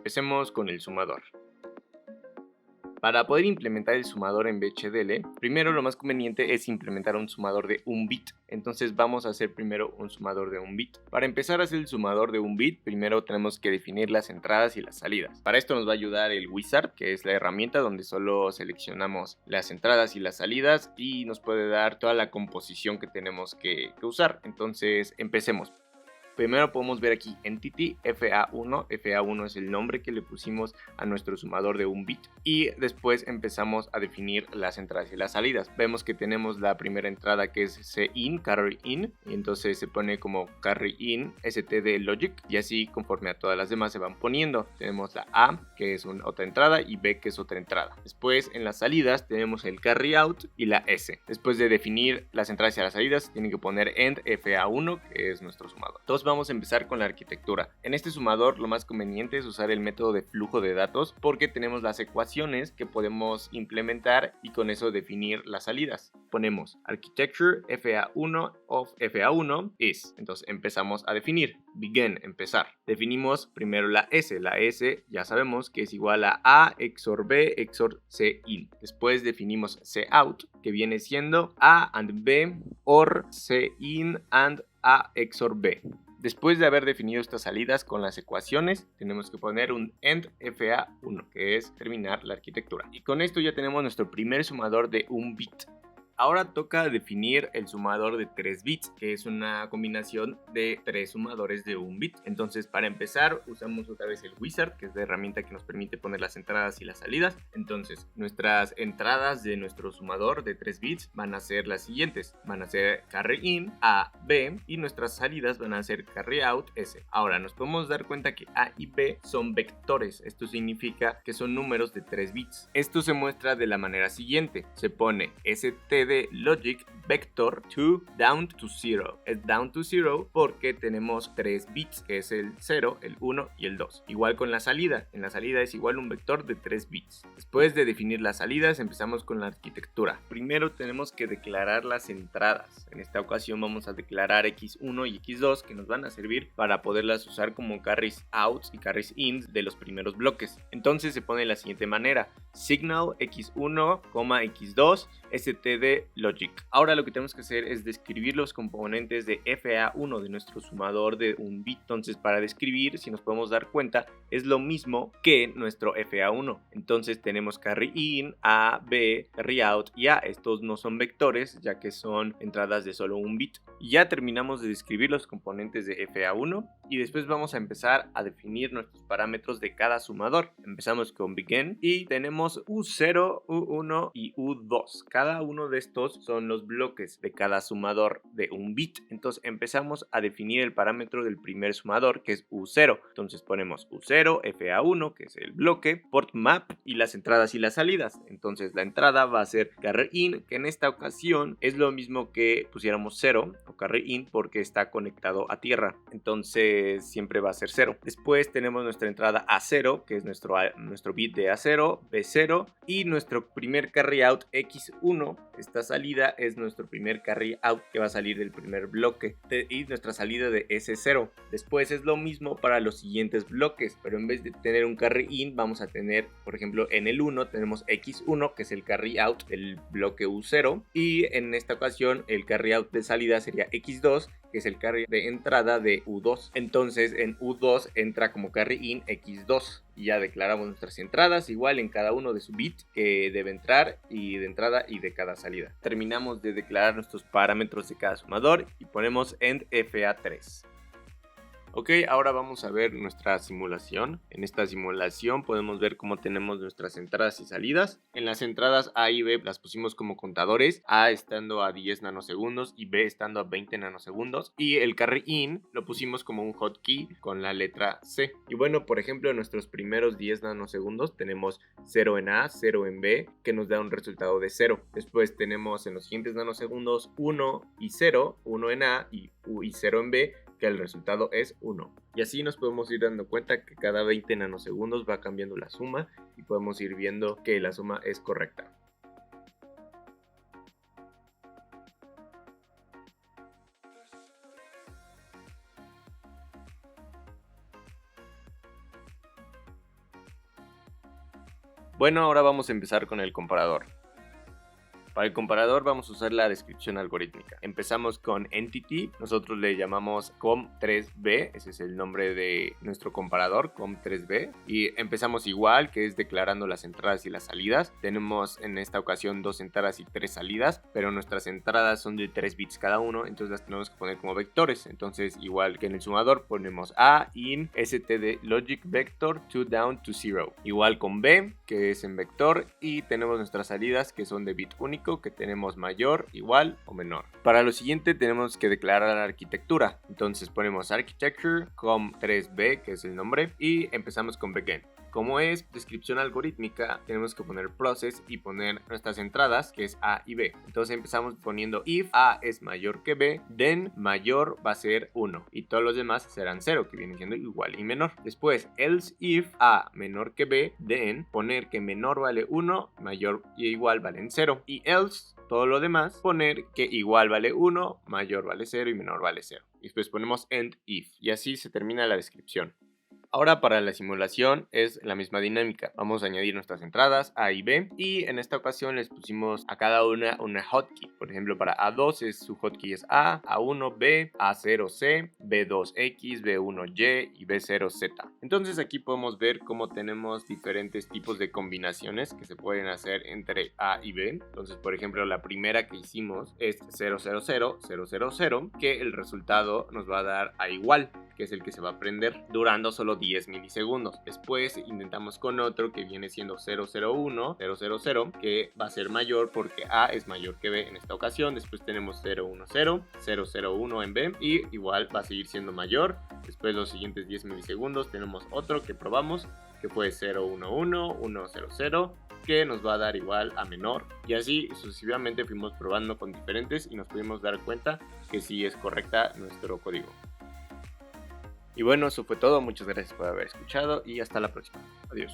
Empecemos con el sumador. Para poder implementar el sumador en BHDL, primero lo más conveniente es implementar un sumador de 1 bit. Entonces vamos a hacer primero un sumador de 1 bit. Para empezar a hacer el sumador de 1 bit, primero tenemos que definir las entradas y las salidas. Para esto nos va a ayudar el Wizard, que es la herramienta donde solo seleccionamos las entradas y las salidas y nos puede dar toda la composición que tenemos que usar. Entonces empecemos. Primero podemos ver aquí Entity FA1. FA1 es el nombre que le pusimos a nuestro sumador de 1 bit. Y después empezamos a definir las entradas y las salidas. Vemos que tenemos la primera entrada que es CIN, Carry In. Y entonces se pone como Carry In STD Logic. Y así conforme a todas las demás se van poniendo. Tenemos la A, que es otra entrada, y B, que es otra entrada. Después en las salidas tenemos el Carry Out y la S. Después de definir las entradas y las salidas, tienen que poner End FA1, que es nuestro sumador. Entonces vamos a empezar con la arquitectura. En este sumador lo más conveniente es usar el método de flujo de datos porque tenemos las ecuaciones que podemos implementar y con eso definir las salidas. Ponemos architecture FA1 of FA1 is. Entonces empezamos a definir. Begin, empezar. Definimos primero la S. La S ya sabemos que es igual a XOR B XOR C in. Después definimos C out, que viene siendo A and B or C in and A XOR B. Después de haber definido estas salidas con las ecuaciones, tenemos que poner un end FA1, que es terminar la arquitectura. Y con esto ya tenemos nuestro primer sumador de 1 bit. Ahora toca definir el sumador de 3 bits, que es una combinación de 3 sumadores de 1 bit. Entonces, para empezar, usamos otra vez el Wizard, que es la herramienta que nos permite poner las entradas y las salidas. Entonces, nuestras entradas de nuestro sumador de 3 bits van a ser las siguientes. Van a ser Carry In, A, B, y nuestras salidas van a ser Carry Out, S. Ahora, nos podemos dar cuenta que A y B son vectores. Esto significa que son números de 3 bits. Esto se muestra de la manera siguiente. Se pone STD Logic Vector to down to 0. Es down to 0 porque tenemos 3 bits, que es el 0, el 1 y el 2. Igual con la salida. En la salida es igual un vector de 3 bits. Después de definir las salidas, empezamos con la arquitectura. Primero tenemos que declarar las entradas. En esta ocasión vamos a declarar X1 y X2, que nos van a servir para poderlas usar como carries outs y carries ins de los primeros bloques. Entonces se pone de la siguiente manera: signal X1, X2, STD Logic. Ahora lo que tenemos que hacer es describir los componentes de FA1 de nuestro sumador de 1 bit. Entonces, para describir, si nos podemos dar cuenta, es lo mismo que nuestro FA1. Entonces tenemos carry in, A, B, carry out y A. Estos no son vectores, ya que son entradas de solo 1 bit. Y ya terminamos de describir los componentes de FA1 y después vamos a empezar a definir nuestros parámetros de cada sumador. Empezamos con begin y tenemos U0, U1 y U2. Cada uno de estos son los bloques de cada sumador de 1 bit. Entonces empezamos a definir el parámetro del primer sumador, que es U0. Entonces ponemos U0, FA1, que es el bloque, port map y las entradas y las salidas. Entonces la entrada va a ser carry in, que en esta ocasión es lo mismo que pusiéramos 0 o carry in porque está conectado a tierra. Entonces siempre va a ser 0. Después tenemos nuestra entrada A0, que es nuestro bit de A0, B0 y nuestro primer carry out X1. Esta salida es nuestro primer carry out que va a salir del primer bloque y nuestra salida de S0. Después es lo mismo para los siguientes bloques, pero en vez de tener un carry in vamos a tener, por ejemplo, en el 1 tenemos X1, que es el carry out del bloque U0, y en esta ocasión el carry out de salida sería X2, que es el carry de entrada de U2. Entonces en U2 entra como carry in X2 y ya declaramos nuestras entradas igual en cada uno de su bit que debe entrar y de entrada y de cada salida. Terminamos de declarar nuestros parámetros de cada sumador y ponemos end FA3. Ok, ahora vamos a ver nuestra simulación. En esta simulación podemos ver cómo tenemos nuestras entradas y salidas. En las entradas A y B las pusimos como contadores, A estando a 10 nanosegundos y B estando a 20 nanosegundos. Y el carry in lo pusimos como un hotkey con la letra C. Y bueno, por ejemplo, en nuestros primeros 10 nanosegundos tenemos 0 en A, 0 en B, que nos da un resultado de 0. Después tenemos en los siguientes nanosegundos 1 y 0, 1 en A y 0 en B, que el resultado es 1. Y así nos podemos ir dando cuenta que cada 20 nanosegundos va cambiando la suma y podemos ir viendo que la suma es correcta. Bueno, ahora vamos a empezar con el comparador. Para el comparador vamos a usar la descripción algorítmica. Empezamos con Entity, nosotros le llamamos com3b, ese es el nombre de nuestro comparador, com3b. Y empezamos igual, que es declarando las entradas y las salidas. Tenemos en esta ocasión 2 entradas y 3 salidas, pero nuestras entradas son de 3 bits cada uno, entonces las tenemos que poner como vectores. Entonces, igual que en el sumador, ponemos A in std logic vector to down to 0. Igual con B, que es en vector, y tenemos nuestras salidas que son de bit único, que tenemos mayor, igual o menor. Para lo siguiente tenemos que declarar la arquitectura. Entonces ponemos architecture com3b, que es el nombre, y empezamos con begin. Como es descripción algorítmica, tenemos que poner process y poner nuestras entradas, que es A y B. Entonces empezamos poniendo if A es mayor que B, then mayor va a ser 1 y todos los demás serán 0, que viene siendo igual y menor. Después, else if A menor que B, then poner que menor vale 1, mayor y igual valen 0. Y else, todo lo demás, poner que igual vale 1, mayor vale 0 y menor vale 0. Y después ponemos end if y así se termina la descripción. Ahora para la simulación es la misma dinámica. Vamos a añadir nuestras entradas A y B y en esta ocasión les pusimos a cada una hotkey. Por ejemplo, para A2 su hotkey es A, A1 B, A0 C, B2 X, B1 Y y B0 Z. Entonces aquí podemos ver cómo tenemos diferentes tipos de combinaciones que se pueden hacer entre A y B. Entonces, por ejemplo, la primera que hicimos es 000 000, que el resultado nos va a dar A igual, que es el que se va a prender durando solo 10 milisegundos. Después intentamos con otro que viene siendo 001 000, que va a ser mayor porque A es mayor que B en esta ocasión. Después tenemos 010 001 en B y igual va a seguir siendo mayor. Después los siguientes 10 milisegundos tenemos otro que probamos, que fue 011 100, que nos va a dar igual a menor, y así sucesivamente fuimos probando con diferentes y nos pudimos dar cuenta que sí es correcta nuestro código. Y bueno, eso fue todo, muchas gracias por haber escuchado y hasta la próxima. Adiós.